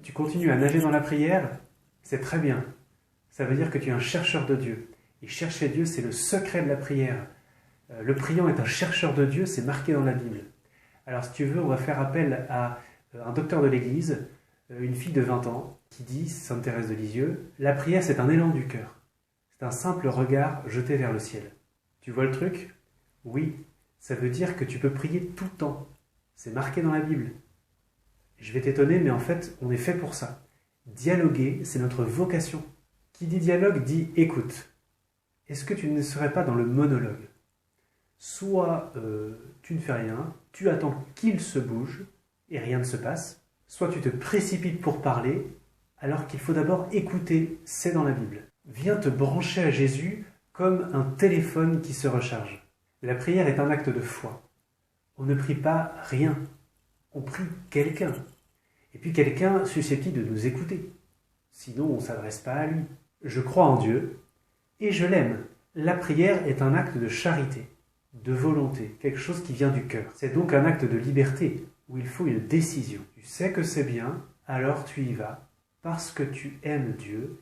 Tu continues à nager dans la prière, c'est très bien. Ça veut dire que tu es un chercheur de Dieu. Et chercher Dieu, c'est le secret de la prière. Le priant est un chercheur de Dieu, c'est marqué dans la Bible. Alors si tu veux, on va faire appel à un docteur de l'Église, une fille de 20 ans, qui dit, Sainte Thérèse de Lisieux, la prière c'est un élan du cœur. C'est un simple regard jeté vers le ciel. Tu vois le truc? Oui, ça veut dire que tu peux prier tout le temps. C'est marqué dans la Bible. Je vais t'étonner, mais en fait, on est fait pour ça. Dialoguer, c'est notre vocation. Qui dit dialogue dit écoute. Est-ce que tu ne serais pas dans le monologue? Soit tu ne fais rien, tu attends qu'il se bouge et rien ne se passe, soit tu te précipites pour parler alors qu'il faut d'abord écouter, c'est dans la Bible. Viens te brancher à Jésus comme un téléphone qui se recharge. La prière est un acte de foi. On ne prie pas rien, on prie quelqu'un. Et puis quelqu'un susceptible de nous écouter. Sinon on ne s'adresse pas à lui. Je crois en Dieu et je l'aime. La prière est un acte de charité, de volonté, quelque chose qui vient du cœur. C'est donc un acte de liberté où il faut une décision. Tu sais que c'est bien, alors tu y vas parce que tu aimes Dieu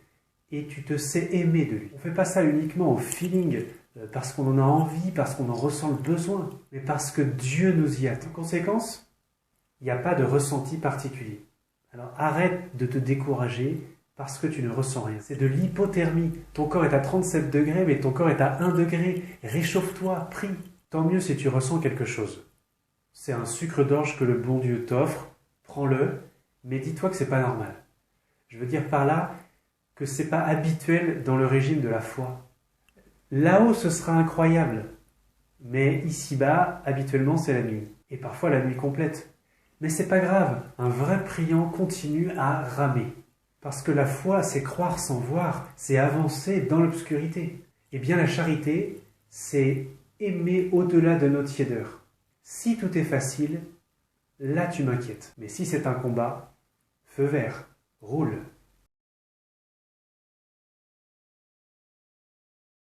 et tu te sais aimer de lui. On ne fait pas ça uniquement au feeling, parce qu'on en a envie, parce qu'on en ressent le besoin, mais parce que Dieu nous y attend. En conséquence, il n'y a pas de ressenti particulier. Alors arrête de te décourager parce que tu ne ressens rien. C'est de l'hypothermie. Ton corps est à 37 degrés, mais ton corps est à 1 degré. Réchauffe-toi, prie. Tant mieux si tu ressens quelque chose. C'est un sucre d'orge que le bon Dieu t'offre. Prends-le, mais dis-toi que c'est pas normal. Je veux dire par là que c'est pas habituel dans le régime de la foi. Là-haut, ce sera incroyable. Mais ici-bas, habituellement, c'est la nuit. Et parfois la nuit complète. Mais c'est pas grave. Un vrai priant continue à ramer. Parce que la foi, c'est croire sans voir, c'est avancer dans l'obscurité. Eh bien, la charité, c'est aimer au-delà de notre tiédeur. Si tout est facile, là tu m'inquiètes. Mais si c'est un combat, feu vert, roule.